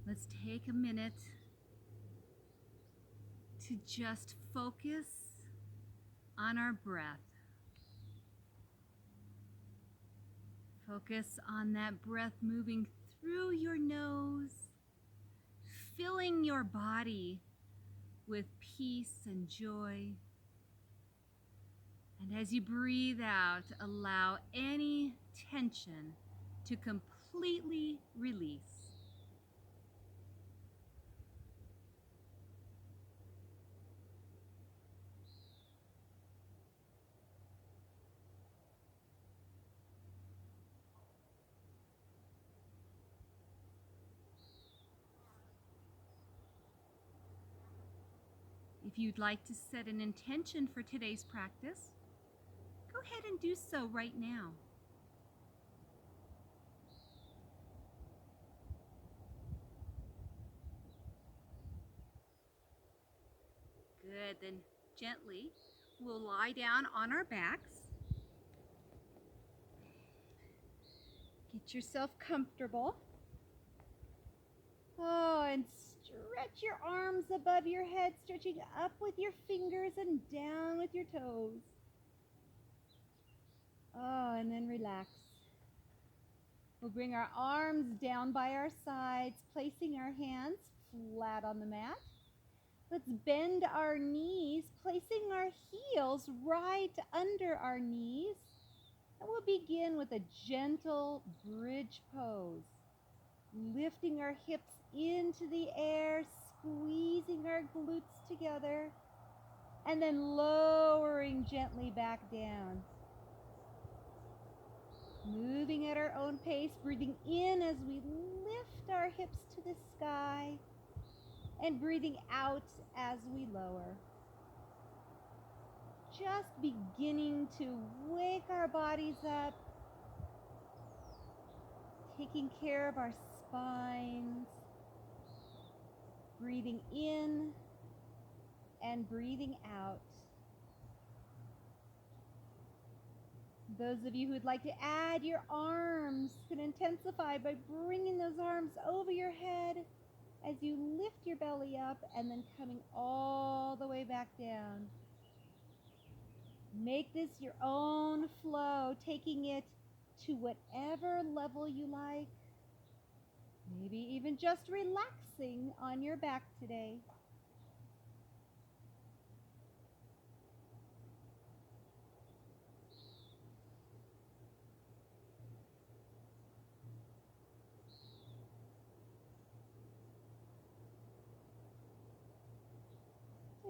Let's take a minute to just focus on our breath. Focus on that breath moving through your nose, filling your body with peace and joy. And as you breathe out, allow any tension to completely release. If you'd like to set an intention for today's practice, go ahead and do so right now. Good, then gently we'll lie down on our backs. Get yourself comfortable. Oh, and stretch your arms above your head, stretching up with your fingers and down with your toes. Oh, and then relax. We'll bring our arms down by our sides, placing our hands flat on the mat. Let's bend our knees, placing our heels right under our knees. And we'll begin with a gentle bridge pose. Lifting our hips into the air, squeezing our glutes together, and then lowering gently back down. Moving at our own pace, breathing in as we lift our hips to the sky, and breathing out as we lower. Just beginning to wake our bodies up, taking care of our spines, breathing in and breathing out. Those of you who'd like to add your arms can intensify by bringing those arms over your head as you lift your belly up and then coming all the way back down. Make this your own flow, taking it to whatever level you like. Maybe even just relaxing on your back today.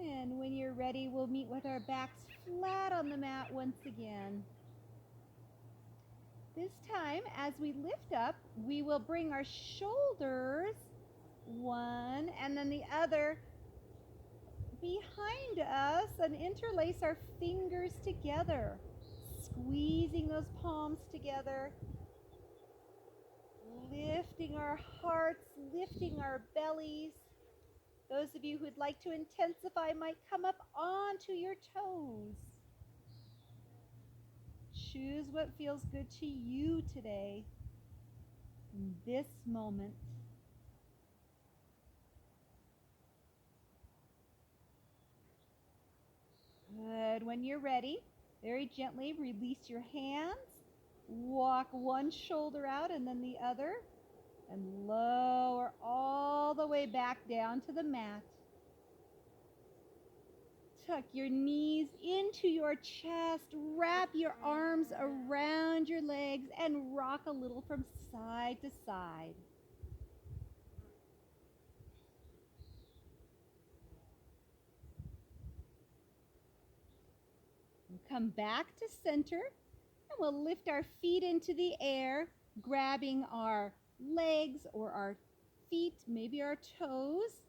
And when you're ready, we'll meet with our backs flat on the mat once again. This time, as we lift up, we will bring our shoulders, one and then the other, behind us and interlace our fingers together, squeezing those palms together, lifting our hearts, lifting our bellies. Those of you who'd like to intensify might come up onto your toes. Choose what feels good to you today, in this moment. Good. When you're ready, very gently release your hands. Walk one shoulder out and then the other. And lower all the way back down to the mat. Tuck your knees into your chest. Wrap your arms around your legs and rock a little from side to side. We'll come back to center and we'll lift our feet into the air, grabbing our legs or our feet, maybe our toes,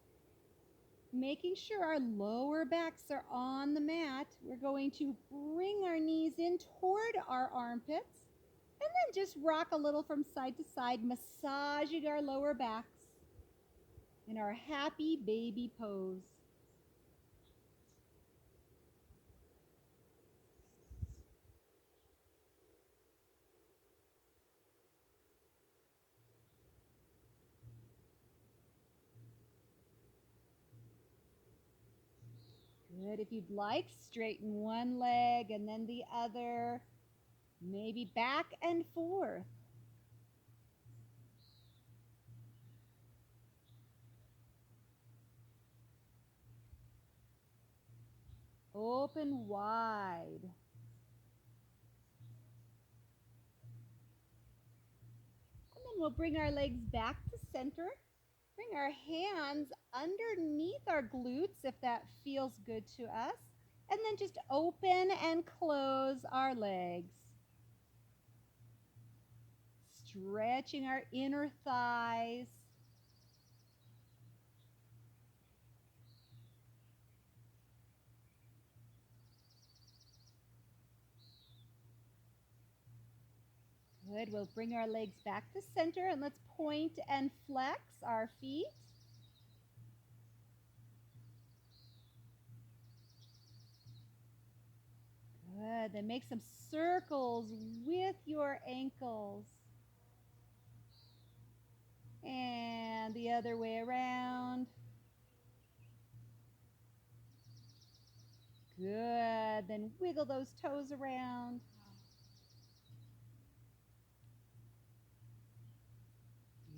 making sure our lower backs are on the mat. We're going to bring our knees in toward our armpits and then just rock a little from side to side, massaging our lower backs in our happy baby pose. Good. If you'd like, straighten one leg and then the other. Maybe back and forth. Open wide. And then we'll bring our legs back to center. Bring our hands underneath our glutes if that feels good to us. And then just open and close our legs. Stretching our inner thighs. Good. We'll bring our legs back to center and let's point and flex our feet. Good. Then make some circles with your ankles. And the other way around. Good. Then wiggle those toes around.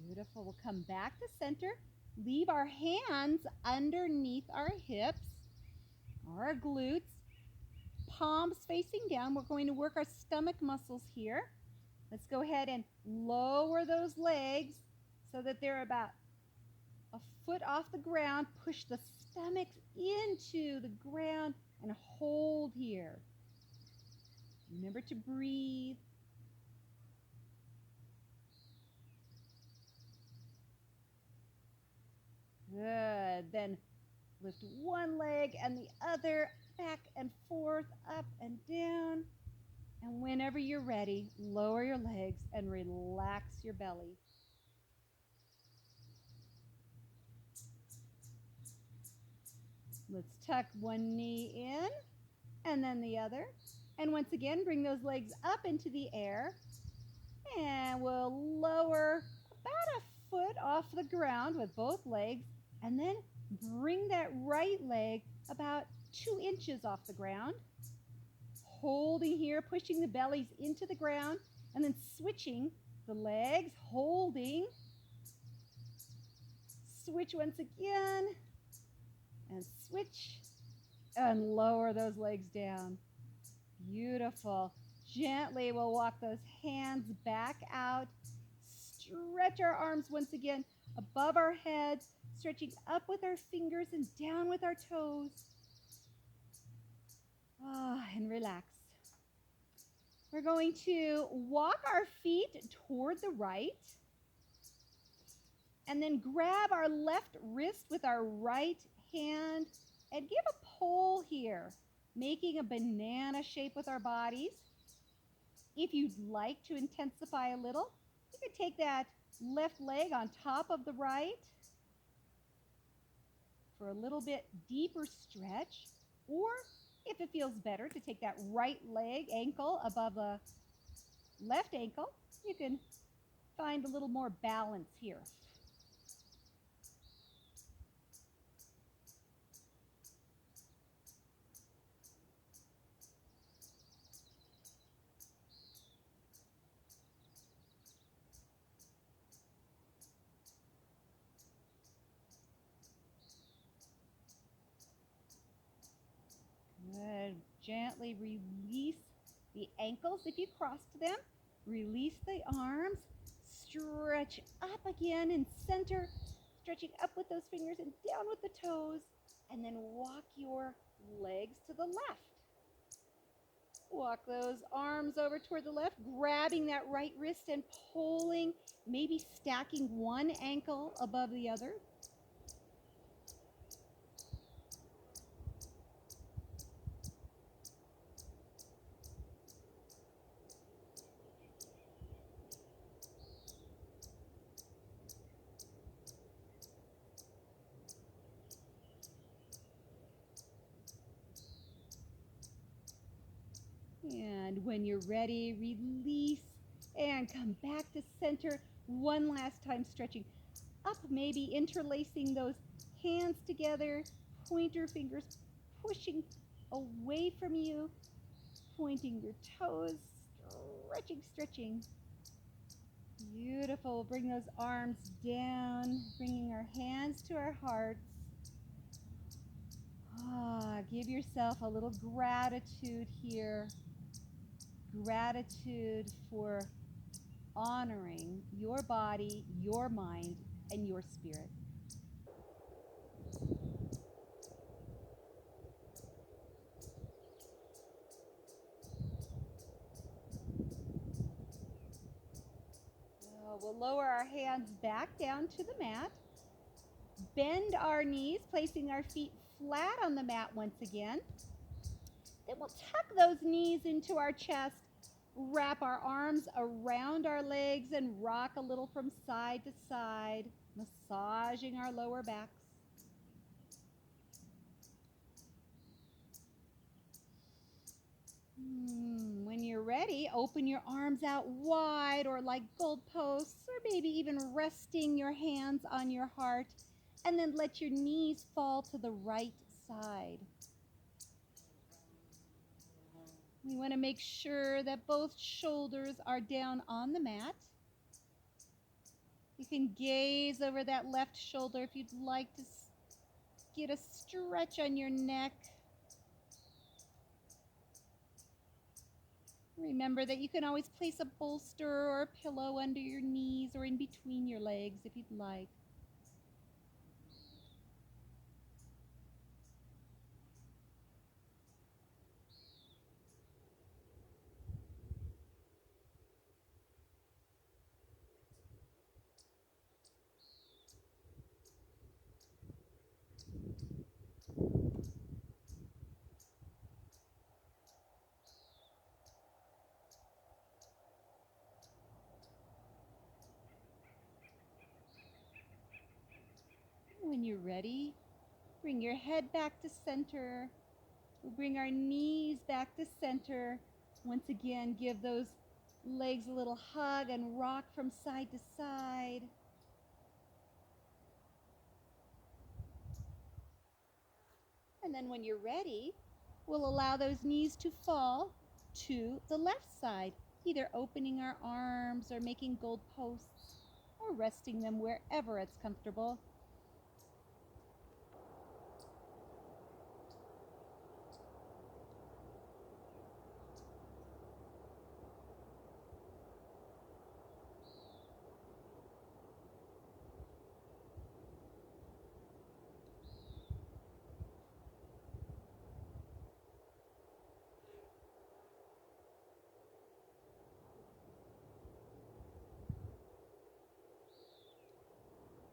Beautiful. We'll come back to center. Leave our hands underneath our hips, our glutes, palms facing down. We're going to work our stomach muscles here. Let's go ahead and lower those legs so that they're about a foot off the ground. Push the stomach into the ground and hold here. Remember to breathe. Good. Then lift one leg and the other, back and forth, up and down. And whenever you're ready, lower your legs and relax your belly. Let's tuck one knee in and then the other. And once again, bring those legs up into the air. And we'll lower about a foot off the ground with both legs. And then bring that right leg about 2 inches off the ground. Holding here, pushing the bellies into the ground. And then switching the legs, holding. Switch once again. And switch. And lower those legs down. Beautiful. Gently, we'll walk those hands back out. Stretch our arms once again above our heads, stretching up with our fingers and down with our toes. And relax. We're going to walk our feet toward the right and then grab our left wrist with our right hand and give a pull here, making a banana shape with our bodies. If you'd like to intensify a little, you could take that left leg on top of the right for a little bit deeper stretch, or if it feels better to take that right leg ankle above the left ankle, you can find a little more balance here. Good. Gently release the ankles if you crossed them. Release the arms. Stretch up again in center. Stretching up with those fingers and down with the toes. And then walk your legs to the left. Walk those arms over toward the left, grabbing that right wrist and pulling, maybe stacking one ankle above the other. And when you're ready, release and come back to center. One last time, stretching up, maybe interlacing those hands together, pointer fingers pushing away from you, pointing your toes, stretching, stretching. Beautiful. We'll bring those arms down, bringing our hands to our hearts. Give yourself a little gratitude here. Gratitude for honoring your body, your mind, and your spirit. We'll lower our hands back down to the mat. Bend our knees, placing our feet flat on the mat once again. Then we'll tuck those knees into our chest, wrap our arms around our legs, and rock a little from side to side, massaging our lower backs. When you're ready, open your arms out wide or like goalposts, or maybe even resting your hands on your heart, and then let your knees fall to the right side. We want to make sure that both shoulders are down on the mat. You can gaze over that left shoulder if you'd like to get a stretch on your neck. Remember that you can always place a bolster or a pillow under your knees or in between your legs if you'd like. When you're ready, bring your head back to center. We'll bring our knees back to center. Once again, give those legs a little hug and rock from side to side. And then when you're ready, we'll allow those knees to fall to the left side, either opening our arms or making gold posts or resting them wherever it's comfortable.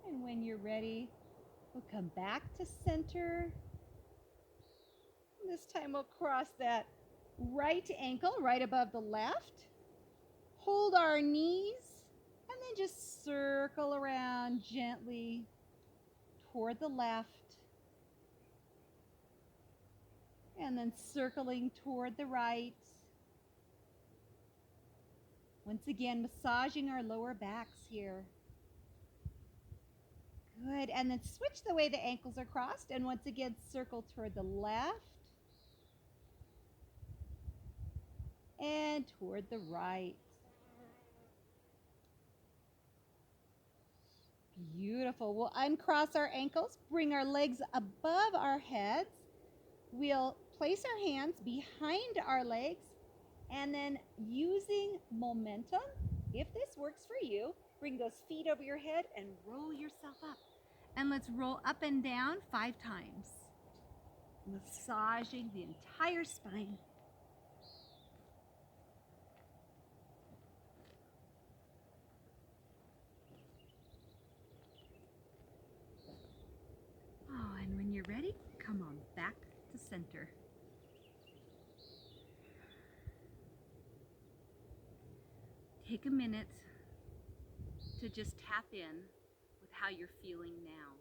And when you're ready, we'll come back to center. This time we'll cross that right ankle right above the left. Hold our knees and then just circle around gently toward the left. And then circling toward the right. Once again, massaging our lower backs here. Good. And then switch the way the ankles are crossed. And once again, circle toward the left and toward the right. Beautiful. We'll uncross our ankles, bring our legs above our heads. We'll place our hands behind our legs, and then using momentum, if this works for you, bring those feet over your head and roll yourself up. And let's roll up and down 5 times, massaging the entire spine. And when you're ready, come on back to center. Take a minute to just tap in with how you're feeling now.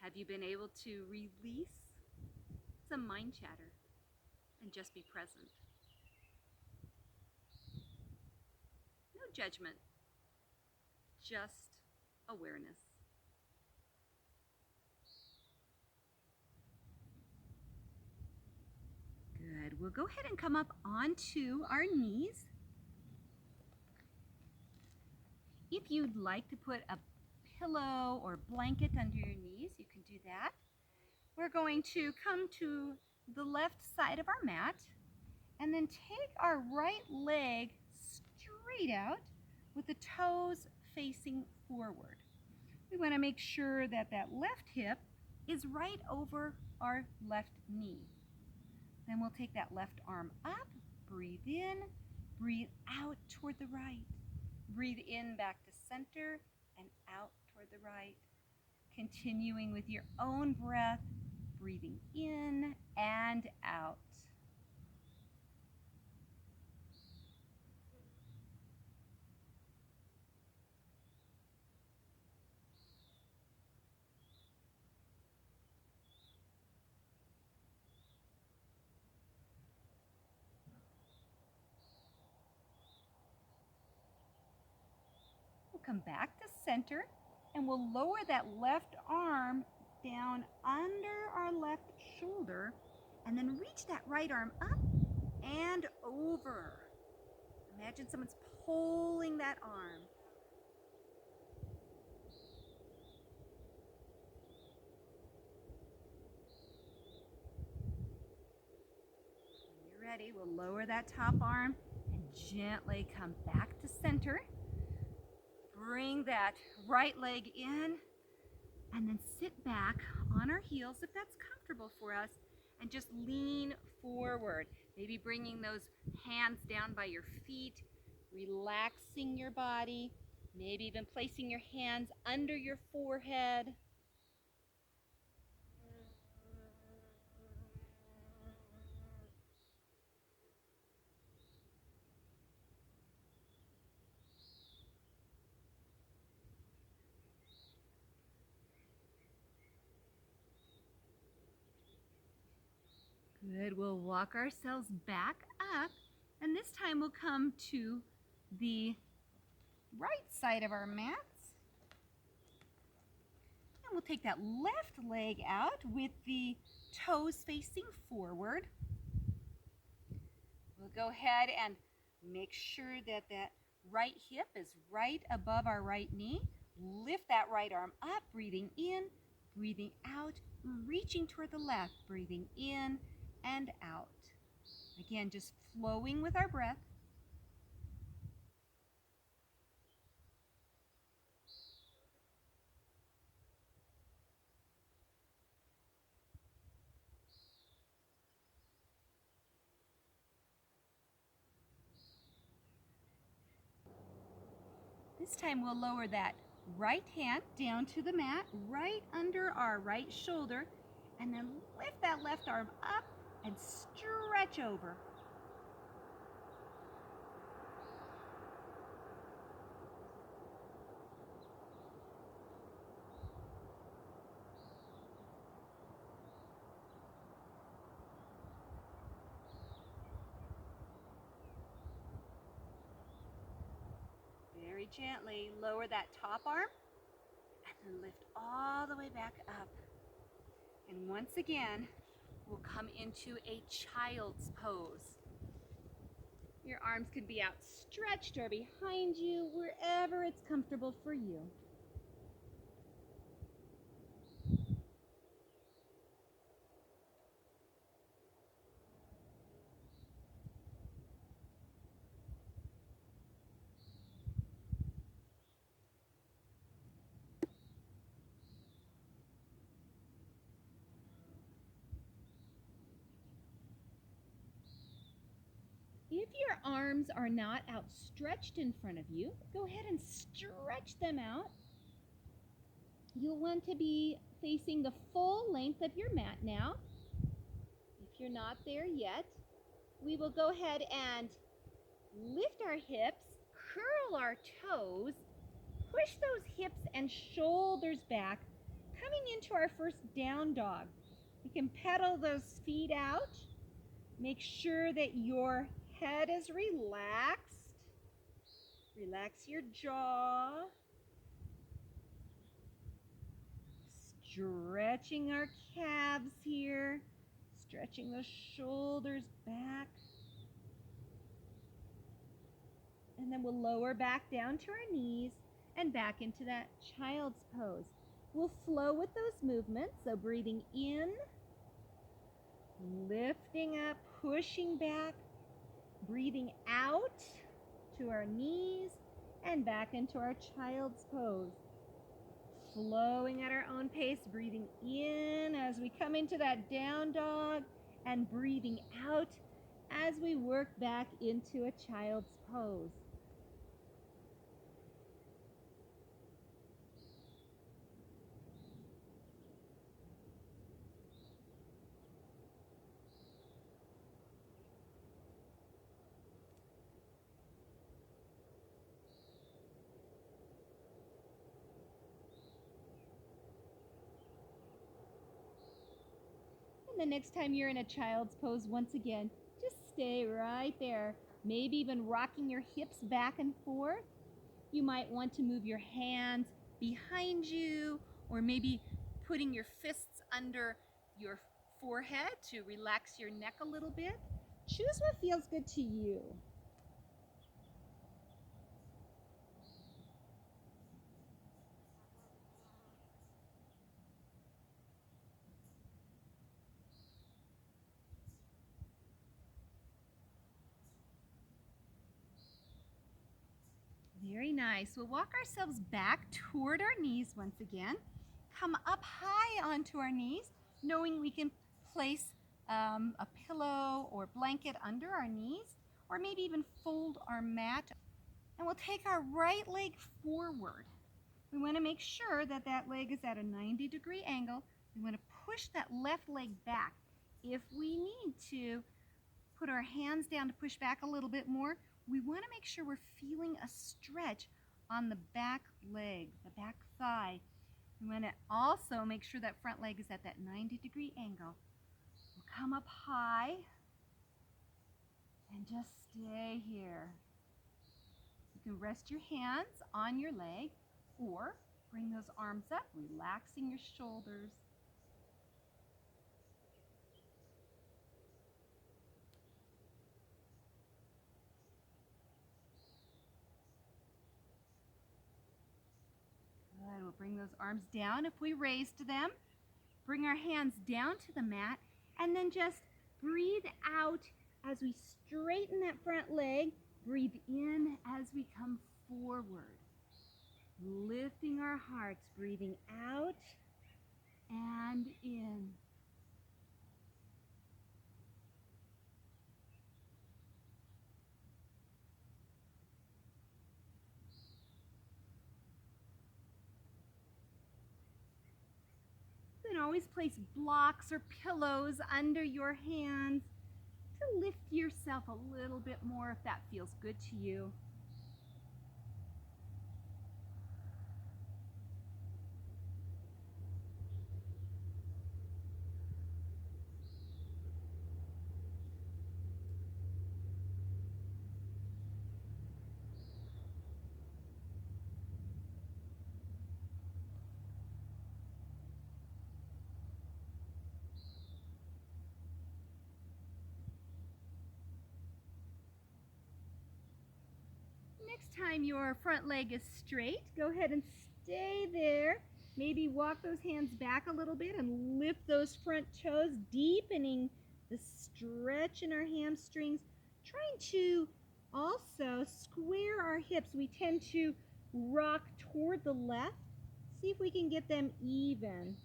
Have you been able to release some mind chatter and just be present? No judgment, just awareness. Good. We'll go ahead and come up onto our knees. If you'd like to put a pillow or blanket under your knees, you can do that. We're going to come to the left side of our mat and then take our right leg straight out with the toes facing forward. We want to make sure that that left hip is right over our left knee. Then we'll take that left arm up, breathe in, breathe out toward the right. Breathe in back to center and out toward the right. Continuing with your own breath, breathing in and out. We'll come back to center and we'll lower that left arm down under our left shoulder and then reach that right arm up and over. Imagine someone's pulling that arm. When you're ready, we'll lower that top arm and gently come back to center. Bring that right leg in and then sit back on our heels if that's comfortable for us and just lean forward. Maybe bringing those hands down by your feet, relaxing your body, maybe even placing your hands under your forehead. Good, we'll walk ourselves back up, and this time we'll come to the right side of our mats. And we'll take that left leg out with the toes facing forward. We'll go ahead and make sure that that right hip is right above our right knee. Lift that right arm up, breathing in, breathing out, reaching toward the left, breathing in and out. Again, just flowing with our breath. This time we'll lower that right hand down to the mat, right under our right shoulder, and then lift that left arm up and stretch over. Very gently lower that top arm and then lift all the way back up. And once again, we'll come into a child's pose. Your arms could be outstretched or behind you, wherever it's comfortable for you. If your arms are not outstretched in front of you, go ahead and stretch them out. You'll want to be facing the full length of your mat now. If you're not there yet, we will go ahead and lift our hips, curl our toes, push those hips and shoulders back, coming into our first down dog. You can pedal those feet out. Make sure that your head is relaxed. Relax your jaw. Stretching our calves here. stretching those shoulders back. And then we'll lower back down to our knees and back into that child's pose. We'll flow with those movements, so breathing in, lifting up, pushing back, breathing out to our knees and back into our child's pose. Flowing at our own pace, breathing in as we come into that down dog and breathing out as we work back into a child's pose. And the next time you're in a child's pose, once again, just stay right there. Maybe even rocking your hips back and forth. You might want to move your hands behind you, or maybe putting your fists under your forehead to relax your neck a little bit. Choose what feels good to you. Very nice. We'll walk ourselves back toward our knees once again. Come up high onto our knees, knowing we can place a pillow or blanket under our knees, or maybe even fold our mat. And we'll take our right leg forward. We want to make sure that that leg is at a 90-degree angle. We want to push that left leg back. If we need to put our hands down to push back a little bit more, we want to make sure we're feeling a stretch on the back leg, the back thigh. We want to also make sure that front leg is at that 90-degree angle. We'll come up high and just stay here. You can rest your hands on your leg or bring those arms up, relaxing your shoulders. Good. We'll bring those arms down if we raised them. Bring our hands down to the mat and then just breathe out as we straighten that front leg. Breathe in as we come forward. Lifting our hearts, breathing out and in. You can always place blocks or pillows under your hands to lift yourself a little bit more if that feels good to you. Next time your front leg is straight, go ahead and stay there. Maybe walk those hands back a little bit and lift those front toes, deepening the stretch in our hamstrings. Trying to also square our hips. We tend to rock toward the left. See if we can get them even.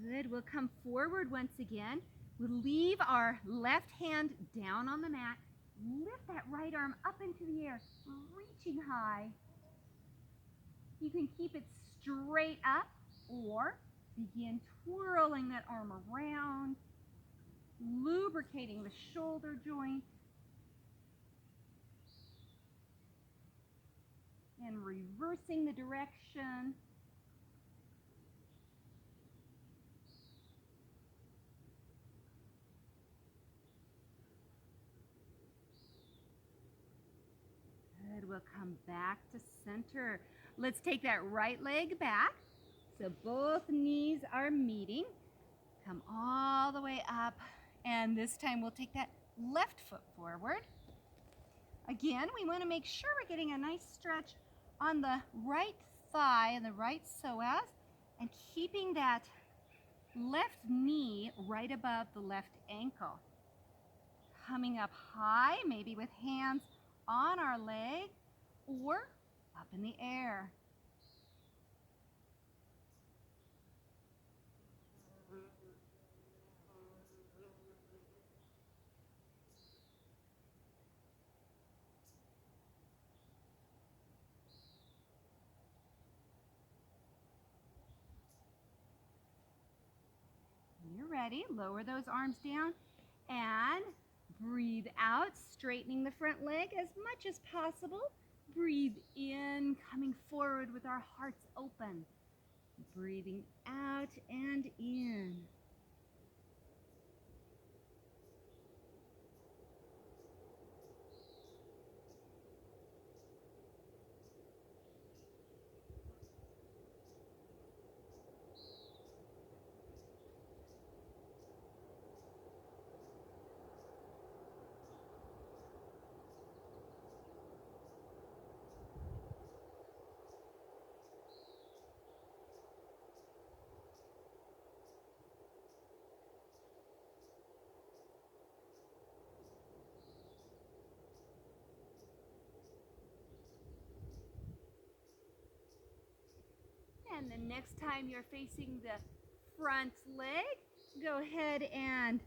Good. We'll come forward once again. We'll leave our left hand down on the mat. Lift that right arm up into the air, reaching high. You can keep it straight up or begin twirling that arm around, lubricating the shoulder joint, and reversing the direction. Good. we'll come back to center. Let's take that right leg back. So both knees are meeting. Come all the way up. And this time we'll take that left foot forward. Again, we want to make sure we're getting a nice stretch on the right thigh and the right psoas, and keeping that left knee right above the left ankle. Coming up high, maybe with hands on our leg or up in the air. When you're ready, lower those arms down and breathe out, straightening the front leg as much as possible. Breathe in, coming forward with our hearts open. Breathing out and in. And the next time you're facing the front leg, go ahead and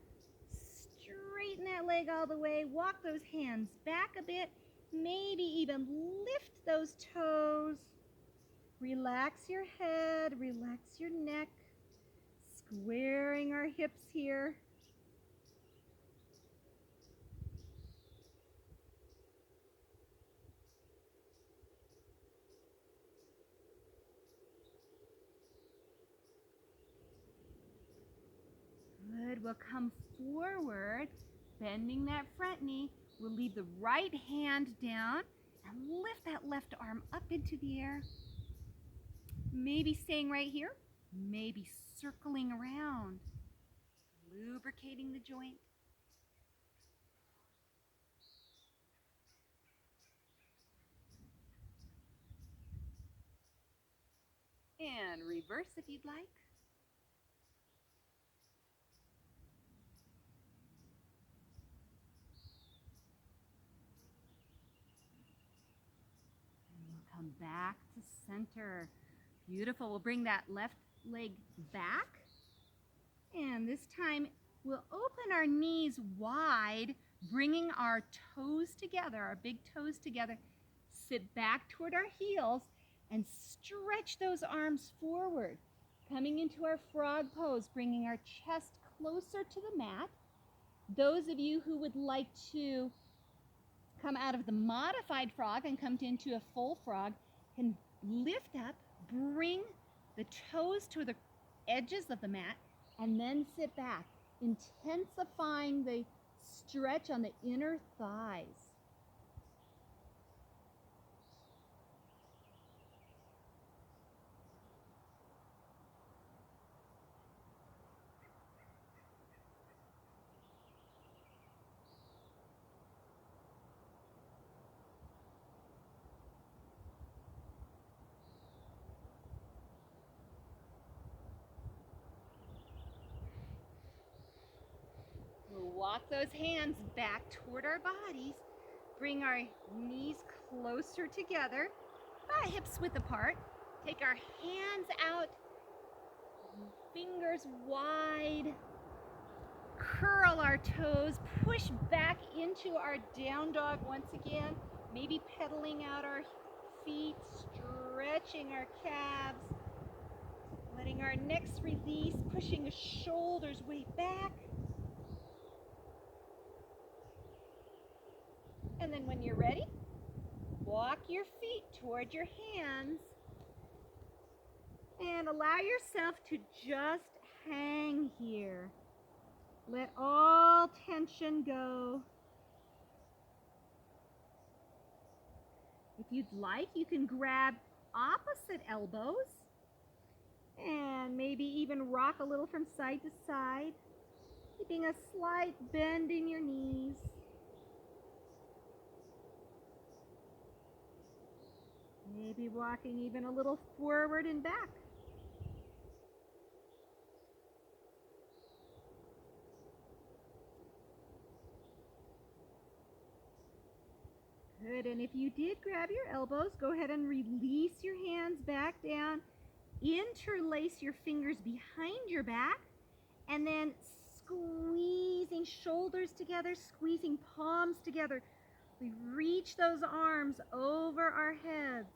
straighten that leg all the way. Walk those hands back a bit. Maybe even lift those toes. Relax your head, relax your neck. Squaring our hips here. Good. We'll come forward, bending that front knee. We'll leave the right hand down and lift that left arm up into the air. Maybe staying right here, maybe circling around, lubricating the joint. And reverse if you'd like. Come back to center. Beautiful. We'll bring that left leg back. And this time we'll open our knees wide, bringing our toes together, our big toes together. Sit back toward our heels and stretch those arms forward. Coming into our frog pose, bringing our chest closer to the mat. Those of you who would like to come out of the modified frog and come into a full frog can lift up, bring the toes to the edges of the mat, and then sit back, intensifying the stretch on the inner thighs. We'll walk those hands back toward our bodies. Bring our knees closer together, about hips width apart. Take our hands out, fingers wide. Curl our toes, push back into our down dog once again. Maybe pedaling out our feet, stretching our calves. Letting our necks release, pushing the shoulders way back. And then when you're ready, walk your feet toward your hands and allow yourself to just hang here. Let all tension go. you'd like, you can grab opposite elbows and maybe even rock a little from side to side, keeping a slight bend in your knees. Maybe walking even a little forward and back. Good, and if you did grab your elbows, go ahead and release your hands back down. Interlace your fingers behind your back, and then squeezing shoulders together, squeezing palms together. We reach those arms over our heads.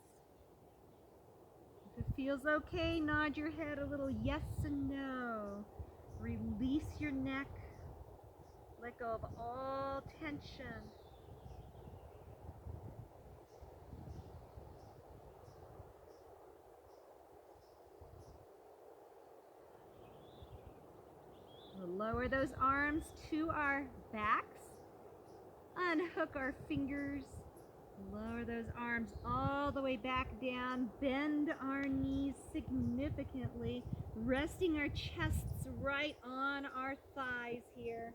If it feels okay, nod your head a little yes and no. Release your neck. Let go of all tension. We'll lower those arms to our backs. Unhook our fingers. Lower those arms all the way back down. Bend our knees significantly, resting our chests right on our thighs here.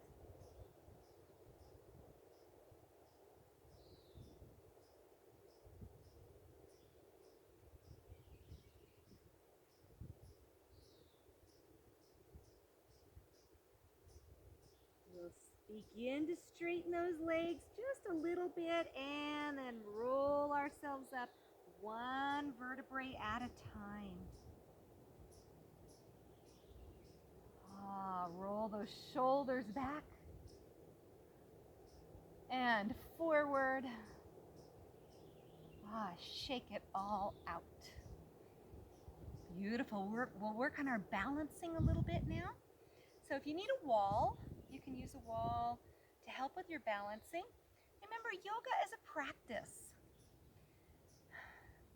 We'll begin to straighten those legs just a little bit and then roll ourselves up one vertebrae at a time. Roll those shoulders back and forward. Shake it all out. Beautiful. We'll work on our balancing a little bit now. So if you need a wall, you can use a wall to help with your balancing. Remember, yoga is a practice.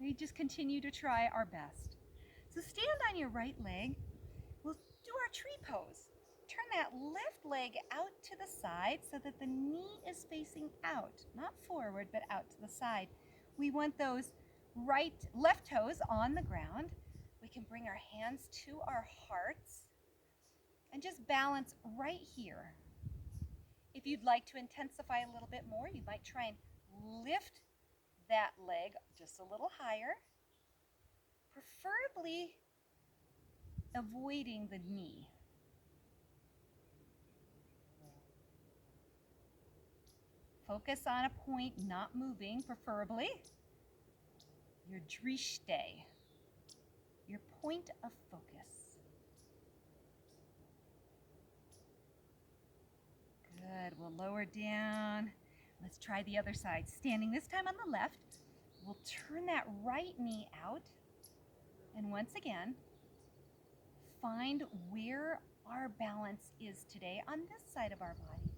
We just continue to try our best. So stand on your right leg. We'll do our tree pose. Turn that left leg out to the side so that the knee is facing out, not forward, but out to the side. We want those left toes on the ground. We can bring our hands to our hearts and just balance right here. If you'd like to intensify a little bit more, you might try and lift that leg just a little higher, preferably avoiding the knee. Focus on a point, not moving, preferably. Your drishte, your point of focus. Good, we'll lower down. Let's try the other side. Standing this time on the left, we'll turn that right knee out. And once again, find where our balance is today on this side of our bodies.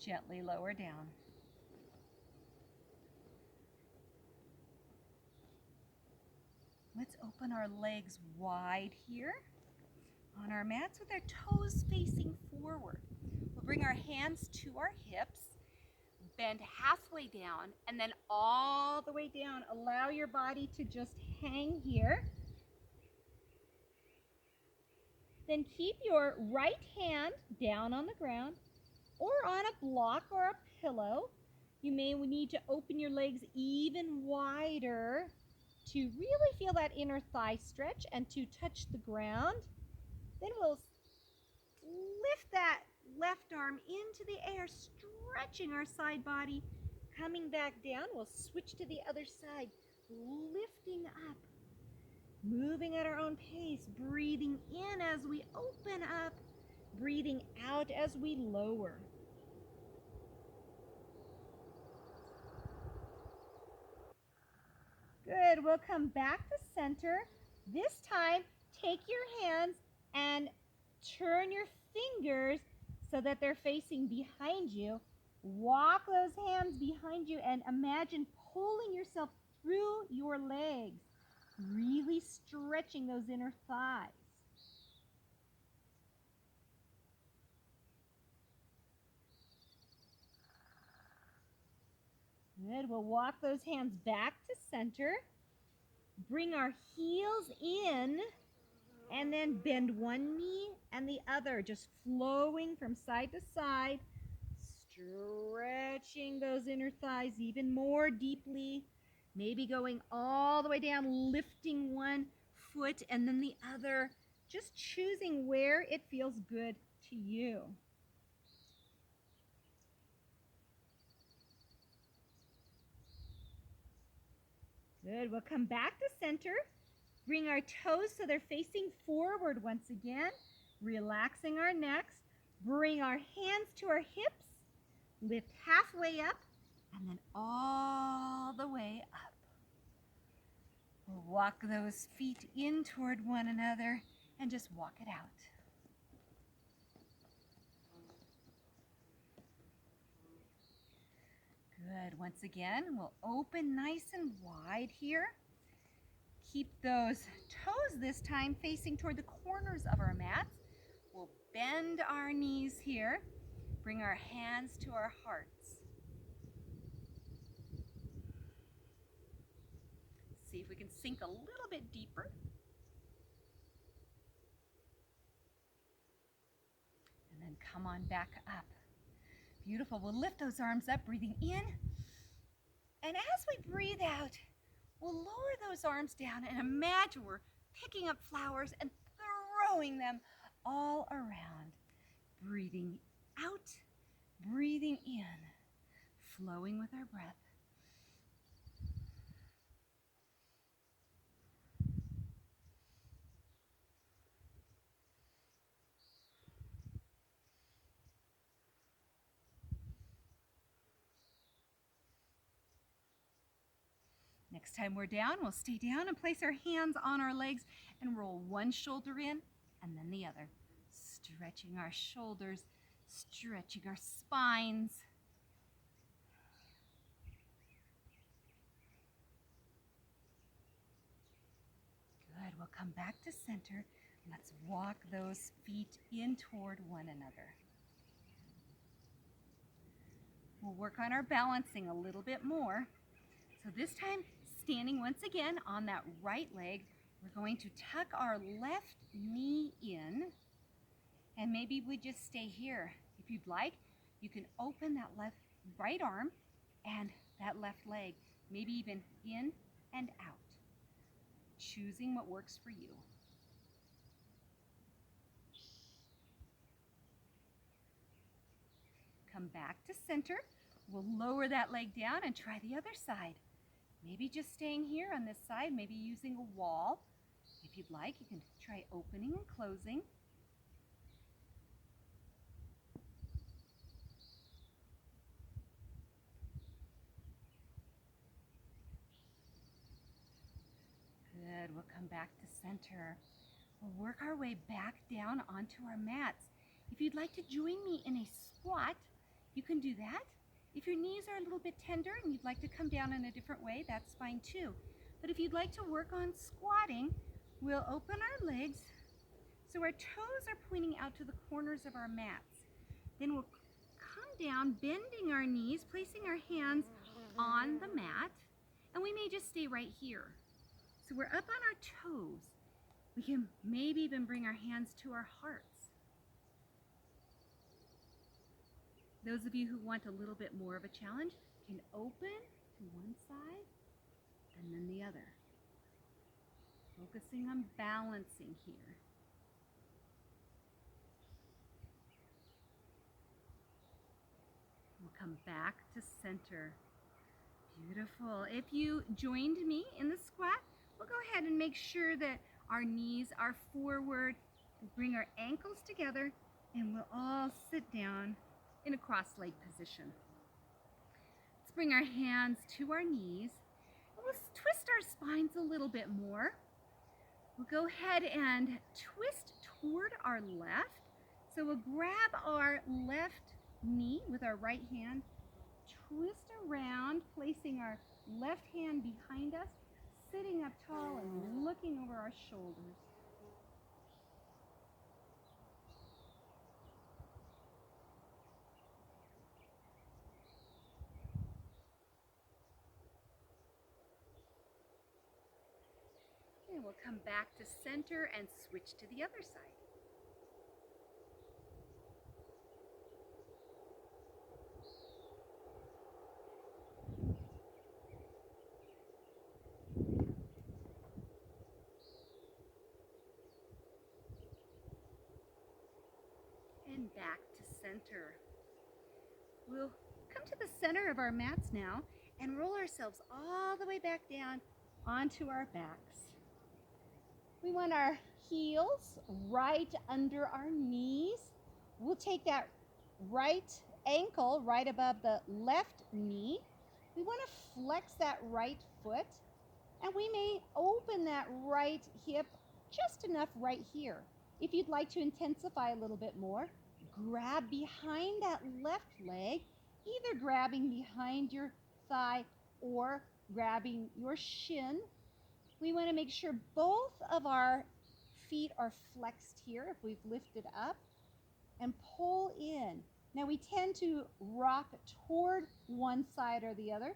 Gently lower down. Let's open our legs wide here on our mats with our toes facing forward. We'll bring our hands to our hips, bend halfway down, and then all the way down. Allow your body to just hang here. Then keep your right hand down on the ground or on a block or a pillow. You may need to open your legs even wider to really feel that inner thigh stretch and to touch the ground. Then we'll lift that left arm into the air, stretching our side body, coming back down. We'll switch to the other side, lifting up, moving at our own pace, breathing in as we open up, breathing out as we lower. Good, we'll come back to center. This time, take your hands and turn your fingers so that they're facing behind you. Walk those hands behind you and imagine pulling yourself through your legs, really stretching those inner thighs. Good. We'll walk those hands back to center. Bring our heels in and then bend one knee and the other, just flowing from side to side, stretching those inner thighs even more deeply, maybe going all the way down, lifting one foot and then the other, just choosing where it feels good to you. Good. We'll come back to center. Bring our toes so they're facing forward once again, relaxing our necks. Bring our hands to our hips, lift halfway up, and then all the way up. We'll walk those feet in toward one another and just walk it out. Good. Once again, we'll open nice and wide here. Keep those toes this time facing toward the corners of our mats. We'll bend our knees here. Bring our hands to our hearts. See if we can sink a little bit deeper. And then come on back up. Beautiful. We'll lift those arms up, breathing in. And as we breathe out, we'll lower those arms down and imagine we're picking up flowers and throwing them all around. Breathing out, breathing in, flowing with our breath. Next time we're down, we'll stay down and place our hands on our legs and roll one shoulder in and then the other. Stretching our shoulders, stretching our spines. Good. We'll come back to center. Let's walk those feet in toward one another. We'll work on our balancing a little bit more. So this time, standing once again on that right leg, we're going to tuck our left knee in, and maybe we just stay here. If you'd like, you can open that right arm and that left leg, maybe even in and out, choosing what works for you. Come back to center. We'll lower that leg down and try the other side. Maybe just staying here on this side, maybe using a wall. If you'd like, you can try opening and closing. Good. We'll come back to center. We'll work our way back down onto our mats. If you'd like to join me in a squat, you can do that. If your knees are a little bit tender and you'd like to come down in a different way, that's fine too. But if you'd like to work on squatting, we'll open our legs so our toes are pointing out to the corners of our mats. Then we'll come down, bending our knees, placing our hands on the mat, and we may just stay right here. So we're up on our toes. We can maybe even bring our hands to our hearts. Those of you who want a little bit more of a challenge can open to one side and then the other. Focusing on balancing here. We'll come back to center. Beautiful. If you joined me in the squat, we'll go ahead and make sure that our knees are forward. We'll bring our ankles together and we'll all sit down in a cross-leg position. Let's bring our hands to our knees. We'll twist our spines a little bit more. We'll go ahead and twist toward our left. So we'll grab our left knee with our right hand twist around, placing our left hand behind us, sitting up tall and looking over our shoulders. And we'll come back to center and switch to the other side. And back to center. We'll come to the center of our mats now and roll ourselves all the way back down onto our backs. We want our heels right under our knees. We'll take that right ankle right above the left knee. We want to flex that right foot, and we may open that right hip just enough right here. If you'd like to intensify a little bit more, grab behind that left leg, either grabbing behind your thigh or grabbing your shin. We want to make sure both of our feet are flexed here if we've lifted up, and pull in. Now we tend to rock toward one side or the other,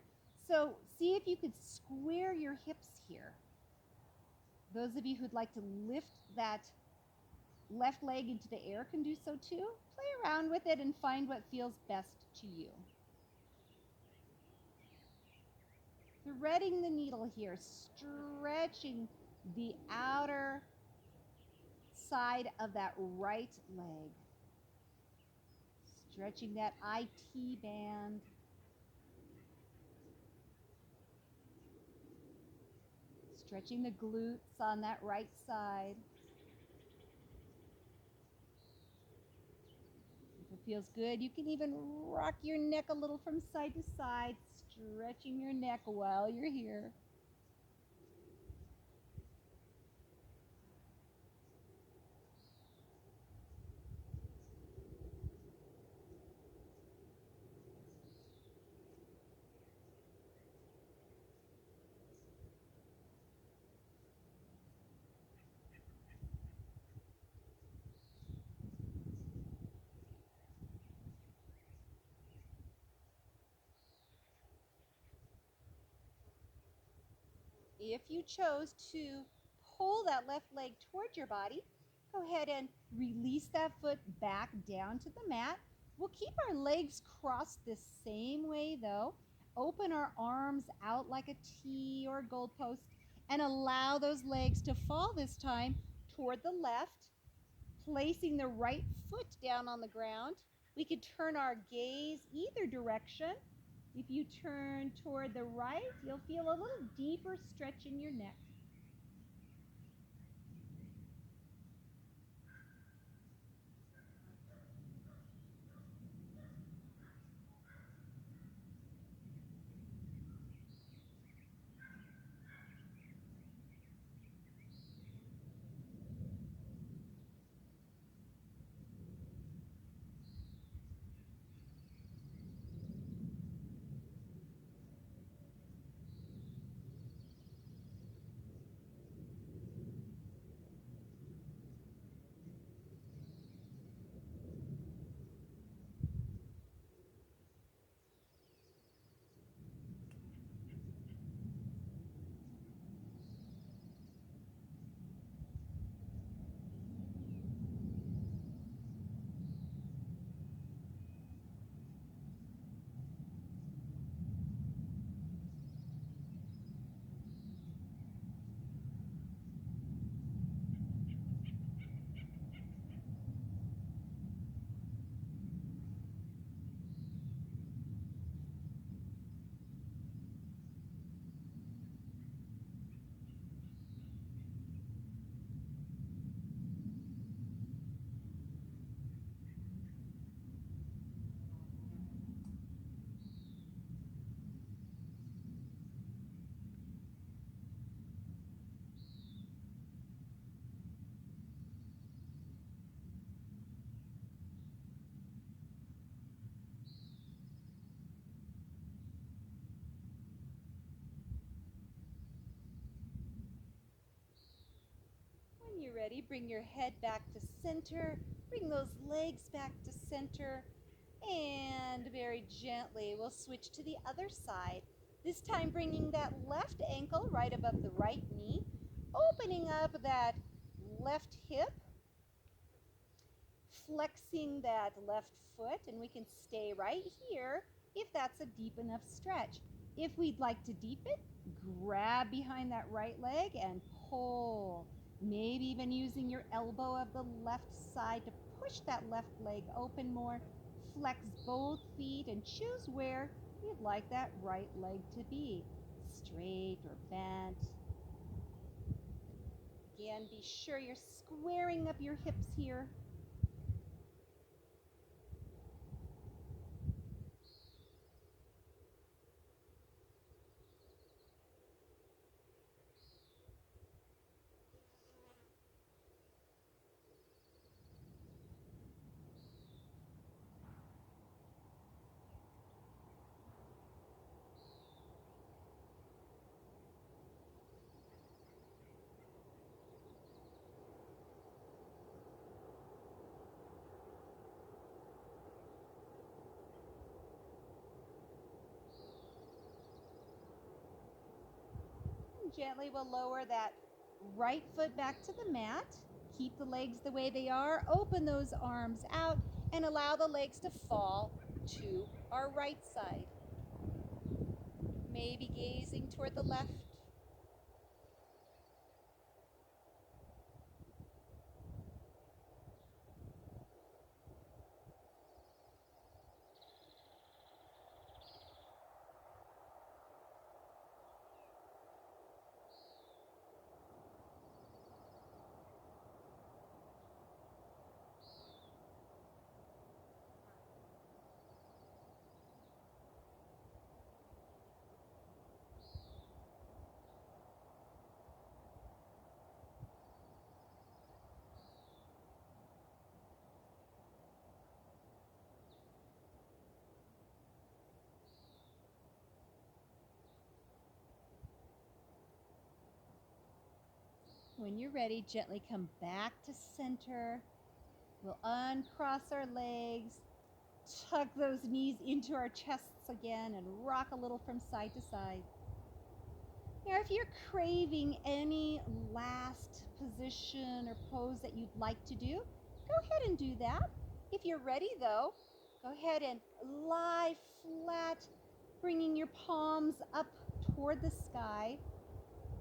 so see if you could square your hips here. Those of you who'd like to lift that left leg into the air can do so too. Play around with it and find what feels best to you. Threading the needle here, stretching the outer side of that right leg. Stretching that IT band. Stretching the glutes on that right side. If it feels good, you can even rock your neck a little from side to side, stretching your neck while you're here. If you chose to pull that left leg towards your body, go ahead and release that foot back down to the mat. We'll keep our legs crossed the same way though. Open our arms out like a T or a goalpost and allow those legs to fall this time toward the left, placing the right foot down on the ground. We could turn our gaze either direction. If you turn toward the right, you'll feel a little deeper stretch in your neck. ready, bring your head back to center. Bring those legs back to center. And very gently, we'll switch to the other side. This time bringing that left ankle right above the right knee, opening up that left hip, flexing that left foot, and we can stay right here if that's a deep enough stretch. If we'd like to deepen, grab behind that right leg and pull. Maybe even using your elbow of the left side to push that left leg open more. Flex both feet and choose where you'd like that right leg to be, straight or bent. Again, be sure you're squaring up your hips here. Gently we'll lower that right foot back to the mat. Keep the legs the way they are. Open those arms out and allow the legs to fall to our right side. Maybe gazing toward the left. When you're ready, gently come back to center. We'll uncross our legs, tuck those knees into our chests again, and rock a little from side to side. Now, if you're craving any last position or pose that you'd like to do, go ahead and do that. If you're ready, though, go ahead and lie flat, bringing your palms up toward the sky.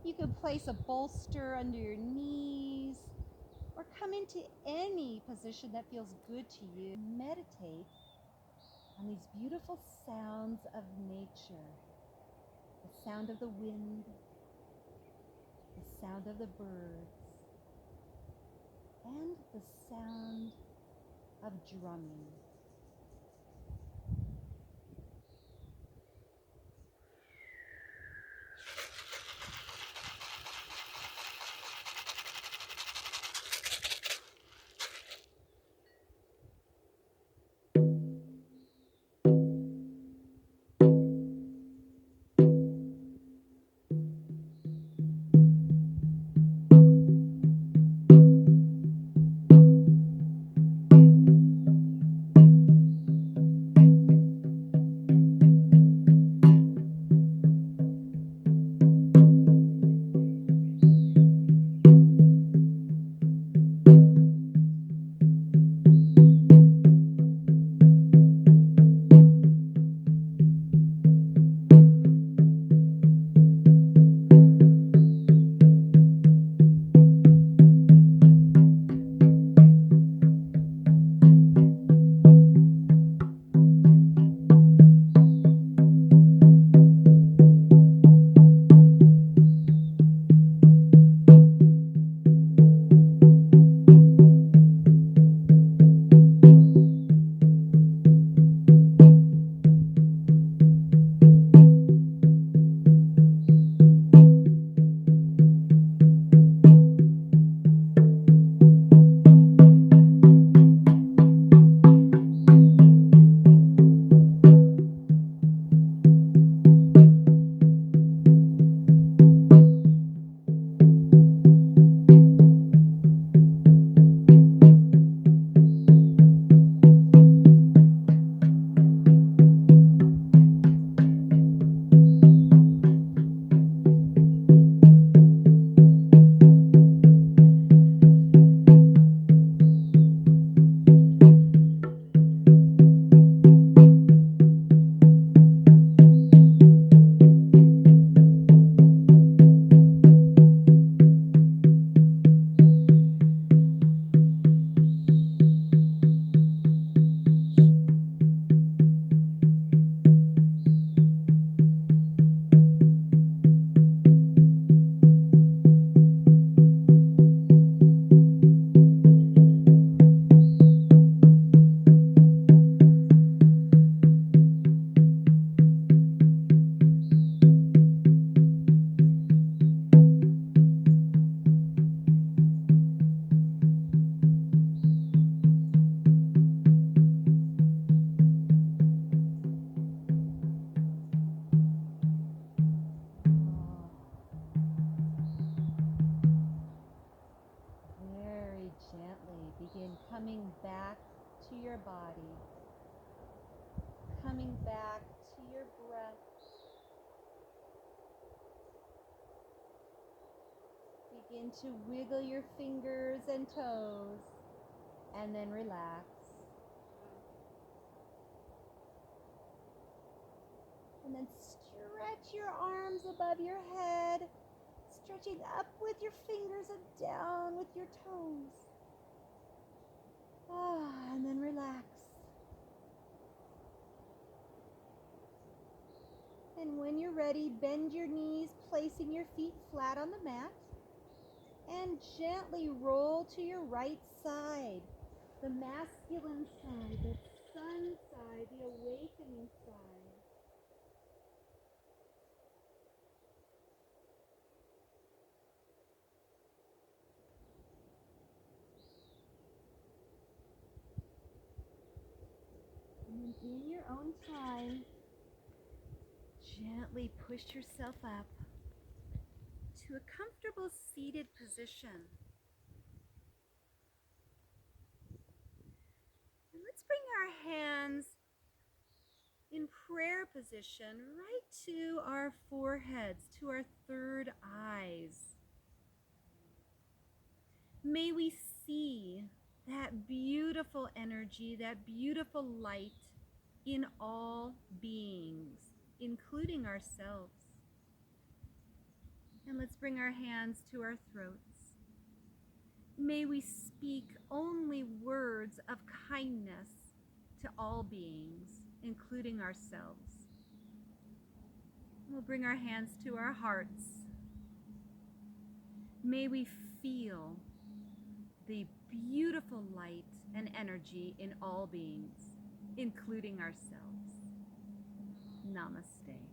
You can place a bolster under your knees or come into any position that feels good to you. Meditate on these beautiful sounds of nature. The sound of the wind, the sound of the birds, and the sound of drumming. back to your breath. Begin to wiggle your fingers and toes, and then relax. And then stretch your arms above your head, stretching up with your fingers and down with your toes. And then relax. And when you're ready, bend your knees, placing your feet flat on the mat. And gently roll to your right side, the masculine side, the sun side, the awakening side. And then in your own time, gently push yourself up to a comfortable seated position. And let's bring our hands in prayer position right to our foreheads, to our third eyes. May we see that beautiful energy, that beautiful light in all beings, including ourselves. And let's bring our hands to our throats. May we speak only words of kindness to all beings, including ourselves. We'll bring our hands to our hearts. May we feel the beautiful light and energy in all beings, including ourselves. Namaste.